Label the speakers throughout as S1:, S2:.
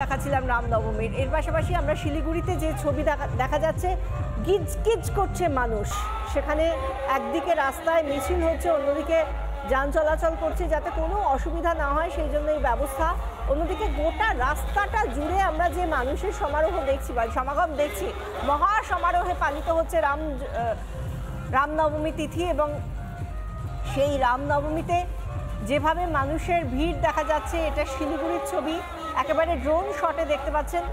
S1: দেখাচ্ছিলাম রামনবমীর। এর পাশাপাশি আমরা শিলিগুড়িতে যে ছবি দেখা যাচ্ছে, গিজগিজ করছে মানুষ। সেখানে একদিকে রাস্তায় মিছিল হচ্ছে, অন্যদিকে যান চলাচল করছে যাতে কোনো অসুবিধা না হয় সেই জন্য এই ব্যবস্থা। অন্যদিকে গোটা রাস্তাটা জুড়ে আমরা যে মানুষের সমারোহ দেখছি বা সমাগম দেখছি, মহা সমারোহে পালিত হচ্ছে রামনবমী তিথি। এবং সেই রামনবমীতে যেভাবে মানুষের ভিড় দেখা যাচ্ছে, এটা শিলিগুড়ির ছবি। একেবারে ড্রোন শটে দেখতে পাচ্ছেন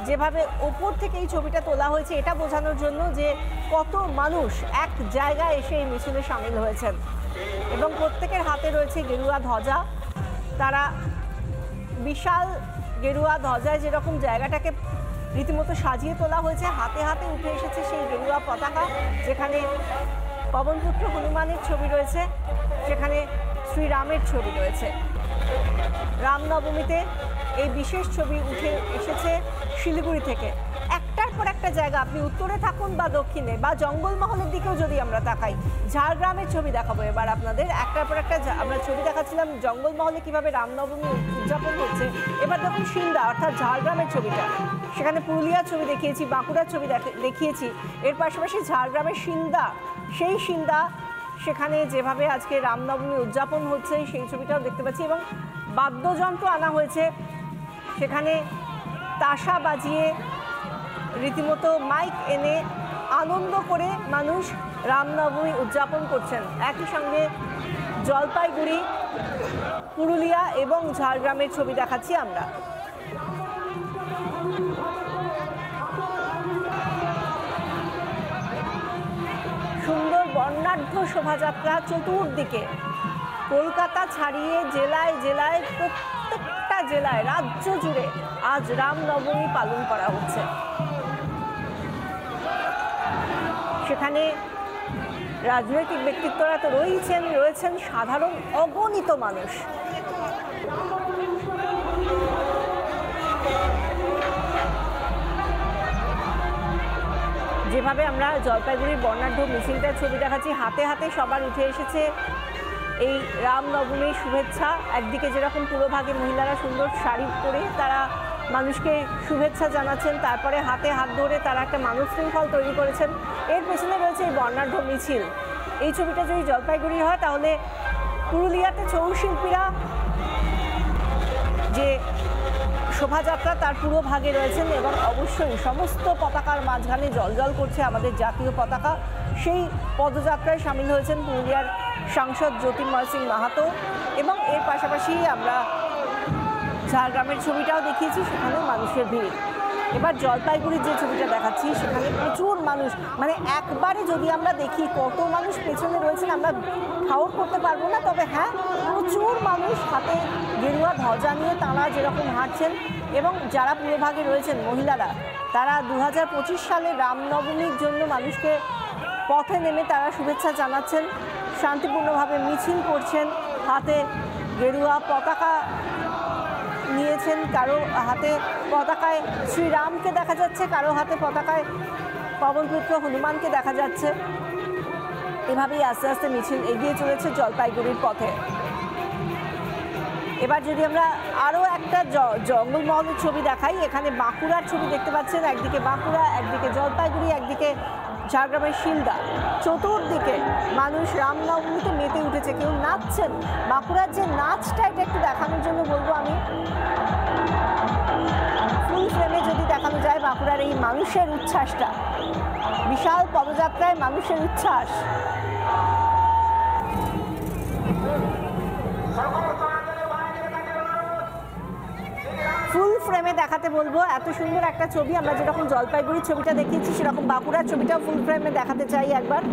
S1: যেভাবে ওপর থেকে এই ছবিটা তোলা হয়েছে, এটা বোঝানোর জন্য যে কত মানুষ এক জায়গায় এসে এই মিছিলে সামিল হয়েছেন। এবং প্রত্যেকের হাতে রয়েছে গেরুয়া ধ্বজা। তারা বিশাল গেরুয়া ধ্বজায় যেরকম জায়গাটাকে রীতিমতো সাজিয়ে তোলা হয়েছে, হাতে হাতে উঠে এসেছে সেই গেরুয়া পতাকা। যেখানে পবনপুত্র হনুমানের ছবি রয়েছে, সেখানে শ্রীরামের ছবি রয়েছে। রামনবমীতে এই বিশেষ ছবি উঠে এসেছে শিলিগুড়ি থেকে। একটার পর একটা জায়গা, আপনি উত্তরে থাকুন বা দক্ষিণে বা জঙ্গলমহলের দিকেও যদি আমরা তাকাই, ঝাড়গ্রামের ছবি দেখাবো এবার আপনাদের। একটার পর একটা আমরা ছবি দেখাচ্ছিলাম জঙ্গলমহলে কিভাবে রামনবমী উদযাপন হচ্ছে। এবার দেখুন শিলদা অর্থাৎ ঝাড়গ্রামের ছবিটা। সেখানে পুরুলিয়ার ছবি দেখিয়েছি, বাঁকুড়ার ছবি দেখিয়েছি। এর পাশাপাশি ঝাড়গ্রামের শিলদা, সেই শিলদা সেখানে যেভাবে আজকে রামনবমী উদযাপন হচ্ছে সেই ছবিটাও দেখতে পাচ্ছি। এবং বাদ্যযন্ত্র আনা হয়েছে, সেখানে তাসা বাজিয়ে রীতিমতো মাইক এনে আনন্দ করে মানুষ রামনবমী উদযাপন করছেন। একই সঙ্গে জলপাইগুড়ি, পুরুলিয়া এবং ঝাড়গ্রামের ছবি দেখাচ্ছি আমরা। সুন্দর বর্ণাঢ্য শোভাযাত্রা চতুর্দিকে, কলকাতা ছাড়িয়ে জেলায় জেলায়, প্রত্যেকটা জেলায়, রাজ্য জুড়ে আজ রামনবমী পালন করা হচ্ছে। সেখানে রাজনৈতিক ব্যক্তিত্বরা তো রয়েছেন সাধারণ অগণিত মানুষ। যেভাবে আমরা জলপাইগুড়ির বর্ণাঢ্য মিছিলটার ছবি দেখাচ্ছি, হাতে হাতে সবার উঠে এসেছে এই রামনবমীর শুভেচ্ছা। একদিকে যেরকম পুরোভাগে মহিলারা সুন্দর শাড়ি পরে তারা মানুষকে শুভেচ্ছা জানাচ্ছেন, তারপরে হাতে হাত ধরে তারা একটা মানব শৃঙ্খল তৈরি করেছেন। এর পেছনে রয়েছে এই বর্ণাঢ্য মিছিল। এই ছবিটা যদি জলপাইগুড়ি হয়, তাহলে পুরুলিয়াতে ছৌ শিল্পীরা যে শোভাযাত্রা তার পুরো ভাগে রয়েছেন। এবং অবশ্যই সমস্ত পতাকার মাঝখানে জ্বলজ্বল করছে আমাদের জাতীয় পতাকা। সেই পদযাত্রায় সামিল হয়েছেন পুরুলিয়ার সাংসদ জ্যোতির্ময় সিং মাহাতো। এবং এর পাশাপাশি আমরা ঝাড়গ্রামের ছবিটাও দেখিয়েছি, সেখানেও মানুষের ভিড়। এবার জলপাইগুড়ির যে ছবিটা দেখাচ্ছি, সেখানে প্রচুর মানুষ, মানে একবারে যদি আমরা দেখি কত মানুষ পেছনে রয়েছেন আমরা ঠাউর করতে পারবো না। তবে হ্যাঁ, প্রচুর মানুষ হাতে গেরুয়া ধ্বজা নিয়ে তাঁরা যেরকম হাঁটছেন। এবং যারা পুরোভাগে রয়েছেন মহিলারা, তারা 2025 সালে রামনবমীর জন্য মানুষকে পথে নেমে তারা শুভেচ্ছা জানাচ্ছেন, শান্তিপূর্ণভাবে মিছিল করছেন, হাতে গেরুয়া পতাকা নিয়েছেন। কারো হাতে পতাকায় শ্রীরামকে দেখা যাচ্ছে, কারো হাতে পতাকায় পবনপুত্র হনুমানকে দেখা যাচ্ছে। এভাবেই আস্তে আস্তে মিছিল এগিয়ে চলেছে জলপাইগুড়ির পথে। এবার যদি আমরা আরও একটা জঙ্গলমহলের ছবি দেখাই, এখানে বাঁকুড়ার ছবি দেখতে পাচ্ছেন। একদিকে বাঁকুড়া, একদিকে জলপাইগুড়ি, একদিকে ঝাড়গ্রামের শিলদা। চতুর্দিকে মানুষ রামনবমীতে মেতে উঠেছে, কেউ নাচছেন। বাঁকুড়ার যে নাচটা, এটা একটু দেখানোর জন্য বলবো আমি, ফুল ফ্রেমে যদি দেখানো যায় বাঁকুড়ার এই মানুষের উচ্ছ্বাসটা, বিশাল পদযাত্রায় মানুষের উচ্ছ্বাস। ফুল ফ্রেমে দেখাতে বলবো, এত সুন্দর একটা ছবি। আমরা যেরকম জলপাইগুড়ির ছবিটা দেখিয়েছি, সেরকম বাঁকুড়ার ছবিটাও ফুল ফ্রেমে দেখাতে চাই একবার।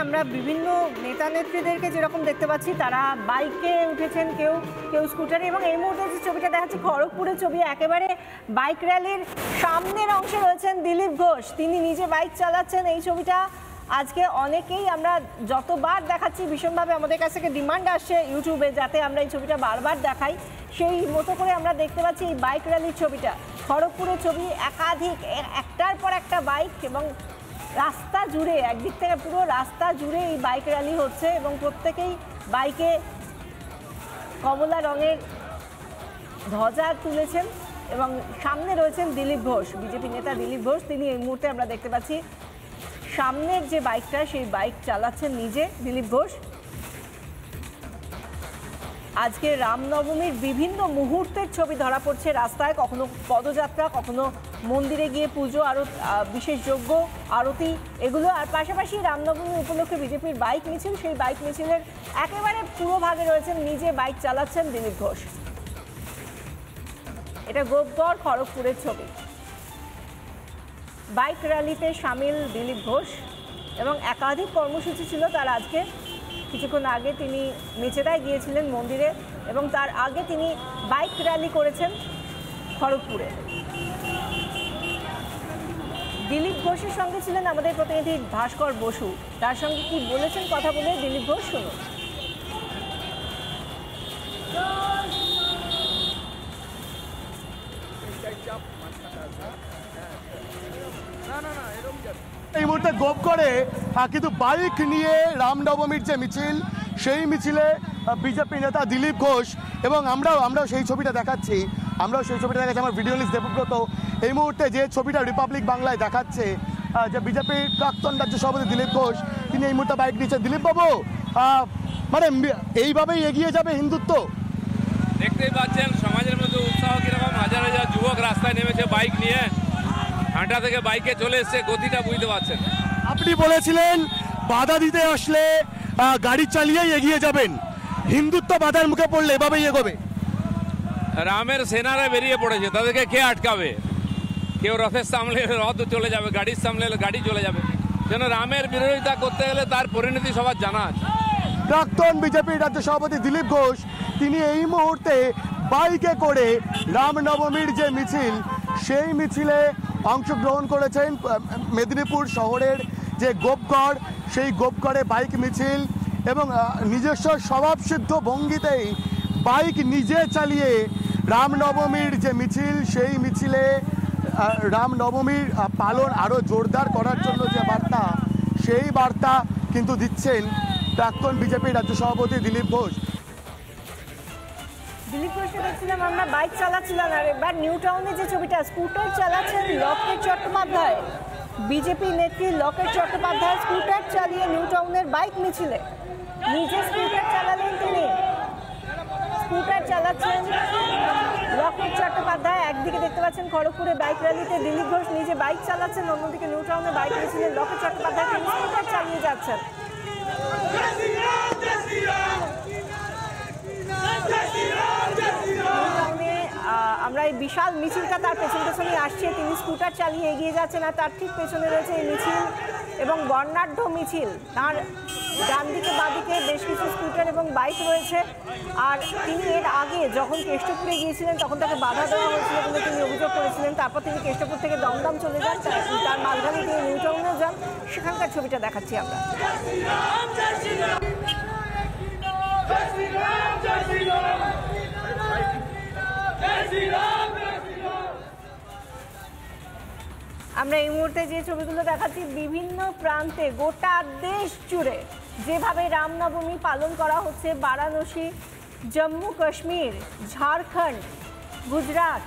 S1: আমরা বিভিন্ন নেতা নেত্রীদেরকে যেরকম দেখতে পাচ্ছি, তারা বাইকে উঠেছেন, কেউ কেউ স্কুটারে, এবং এই মুহূর্তে যে ছবিটা দেখাচ্ছি খড়গপুরের ছবি, একেবারে বাইক র্যালির সামনের অংশে রয়েছেন দিলীপ ঘোষ। তিনি নিজে বাইক চালাচ্ছেন। এই ছবিটা আজকে অনেকেই আমরা যতবার দেখাচ্ছি ভীষণভাবে আমাদের কাছ থেকে ডিমান্ড আসছে ইউটিউবে যাতে আমরা এই ছবিটা বারবার দেখাই। সেই মতো করে আমরা দেখতে পাচ্ছি এই বাইক র্যালির ছবিটা, খড়গপুরের ছবি, একাধিক একটার পর একটা বাইক, এবং রাস্তা জুড়ে একদিক থেকে পুরো রাস্তা জুড়ে এই বাইক র্যালি হচ্ছে এবং প্রত্যেকেই বাইকে কমলা রঙের ধ্বজা তুলেছেন এবং সামনে রয়েছেন দিলীপ ঘোষ, বিজেপি নেতা দিলীপ ঘোষ। তিনি এই মুহূর্তে আমরা দেখতে পাচ্ছি সামনের যে বাইকটা সেই বাইক চালাচ্ছেন নিজে দিলীপ ঘোষ। আজকে রামনবমীর বিভিন্ন মুহূর্তের ছবি ধরা পড়ছে রাস্তায়, কখনো পদযাত্রা, কখনো মন্দিরে গিয়ে পুজো, আরো বিশেষ যজ্ঞ, আরতি, এগুলো। আর পাশাপাশি রামনবমী উপলক্ষে বিজেপির বাইক মিছিল, সেই বাইক মিছিলের একেবারে পুরো ভাগে রয়েছেন নিজে বাইক চালাচ্ছেন দিলীপ ঘোষ। এটা গোপগড় খড়গপুরের ছবি। বাইক র্যালিতে সামিল দিলীপ ঘোষ এবং একাধিক কর্মসূচি ছিল তার আজকে। কিছুক্ষণ আগে তিনি মেচেদায় গিয়েছিলেন মন্দিরে এবং তার আগে তিনি বাইক র্যালি করেছেন খড়গপুরে। দিলীপ ঘোষের সঙ্গে ছিলেন আমাদের প্রতিনিধি ভাস্কর বসু। তার সঙ্গে কি বলেছেন কথা বলে দিলীপ ঘোষ, শুনুন।
S2: এই মুহূর্তে গোপগড়ে কিন্তু বাইক নিয়ে রামনবমীর যে মিছিল, সেই মিছিলে বিজেপি নেতা দিলীপ ঘোষ এবং আমরাও সেই ছবিটা দেখাচ্ছি। আমার ভিডিওলিস্ট দেবব্রত এই মুহূর্তে যে ছবিটা রিপাবলিক বাংলায় দেখাচ্ছে, যে বিজেপির প্রাক্তন রাজ্য সভাপতি দিলীপ ঘোষ, তিনি এই মুহূর্তে বাইক নিয়েছেন। দিলীপ বাবু, মানে এইভাবেই এগিয়ে যাবে হিন্দুত্ব?
S3: দেখতেই পাচ্ছেন সমাজের মধ্যে উৎসাহ কিরকম, হাজার হাজার যুবক রাস্তায় নেমেছে বাইক নিয়ে, হাঁটা থেকে বাইকে চলে এসছে, গতিটা বুঝতে পারছেন।
S2: আপনি বলেছিলেন বাধা দিতে আসলে গাড়ি চালিয়েই এগিয়ে যাবেন, হিন্দুত্ব বাধার মুখে পড়লে এভাবেই এগোবে?
S3: রামের সেনারা বেরিয়ে পড়েছে, তাদেরকে কে আটকাবে? কেউ রথের সামলে রথ চলে যাবে, গাড়ির সামলে গাড়ি চলে যাবে। যেন রামের বিরোধিতা করতে গেলে তার পরিণতি সবার জানা আছে।
S2: প্রাক্তন বিজেপির রাজ্য সভাপতি দিলীপ ঘোষ তিনি এই মুহূর্তে বাইকে করে রামনবমীর যে মিছিল, সেই মিছিলে অংশগ্রহণ করেছেন। মেদিনীপুর শহরের যে গোপগড়, সেই গোপগড়ে বাইক মিছিল এবং নিজস্ব স্বভাবসিদ্ধ ভঙ্গিতেই বাইক নিজে চালিয়ে রামনবমীর যে মিছিল, সেই মিছিলে রামনবমীর পালন আরও জোরদার করার জন্য যে বার্তা, সেই বার্তা কিন্তু দিচ্ছেন প্রাক্তন বিজেপির রাজ্য সভাপতি দিলীপ ঘোষ।
S1: দিলীপ ঘোষকে দেখছিলাম আমরা বাইক চালাচ্ছিলাম, আর এবার নিউ টাউনে যে ছবিটা, স্কুটার চালাচ্ছেন লকেট চট্টোপাধ্যায়, বিজেপি নেত্রী লকেট চট্টোপাধ্যায় স্কুটার চালিয়ে নিউ টাউনের বাইক মিছিলে নিজে স্কুটার চালালেন। তিনি স্কুটার চালাচ্ছেন লকেট চট্টোপাধ্যায়। একদিকে দেখতে পাচ্ছেন খড়গপুরে বাইক র্যালিতে দিলীপ ঘোষ নিজে বাইক চালাচ্ছেন, অন্যদিকে নিউ টাউনে বাইক মিছিলে লকেট চট্টোপাধ্যায় তিনি স্কুটার চালিয়ে যাচ্ছেন। আমরা এই বিশাল মিছিলটা তার পেছন পেছনে আসছে, তিনি স্কুটার চালিয়ে এগিয়ে যাচ্ছেন, আর তার ঠিক পেছনে রয়েছে এই মিছিল এবং বর্ণাঢ্য মিছিল। তার ডান দিকে বাঁ দিকে বেশ কিছু স্কুটার এবং বাইক রয়েছে। আর তিনি এর আগে যখন কেষ্টপুরে গিয়েছিলেন তখন তাকে বাধা দেওয়া হয়েছিল বলে তিনি অভিযোগ করেছিলেন। তারপর তিনি কেষ্টপুর থেকে দমদম চলে যান, তার মাঝখানে তিনি নিউ টাউনেও যান। সেখানকার ছবিটা দেখাচ্ছি আমরা। আমরা এই মুহূর্তে যে ছবিগুলো দেখাচ্ছি, বিভিন্ন প্রান্তে গোটা দেশ জুড়ে যেভাবে রামনবমী পালন করা হচ্ছে, বারাণসী, জম্মু কাশ্মীর, ঝাড়খণ্ড, গুজরাট,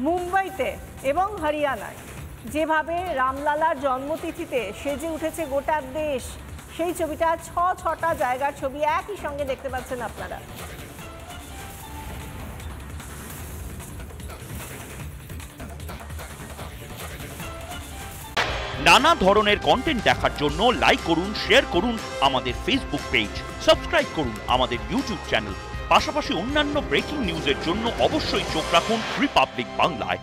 S1: মুম্বাইতে এবং হরিয়ানায় যেভাবে রামলালার জন্মতিথিতে সেজে উঠেছে গোটা দেশ, সেই ছবিটা ছটা জায়গার ছবি একই সঙ্গে দেখতে পাচ্ছেন আপনারা।
S4: নানা ধরনের কন্টেন্ট দেখার জন্য লাইক করুন, শেয়ার করুন আমাদের ফেসবুক পেজ, সাবস্ক্রাইব করুন আমাদের ইউটিউব চ্যানেল। পাশাপাশি অন্যান্য ব্রেকিং নিউজের জন্য অবশ্যই চোখ রাখুন রিপাবলিক বাংলায়।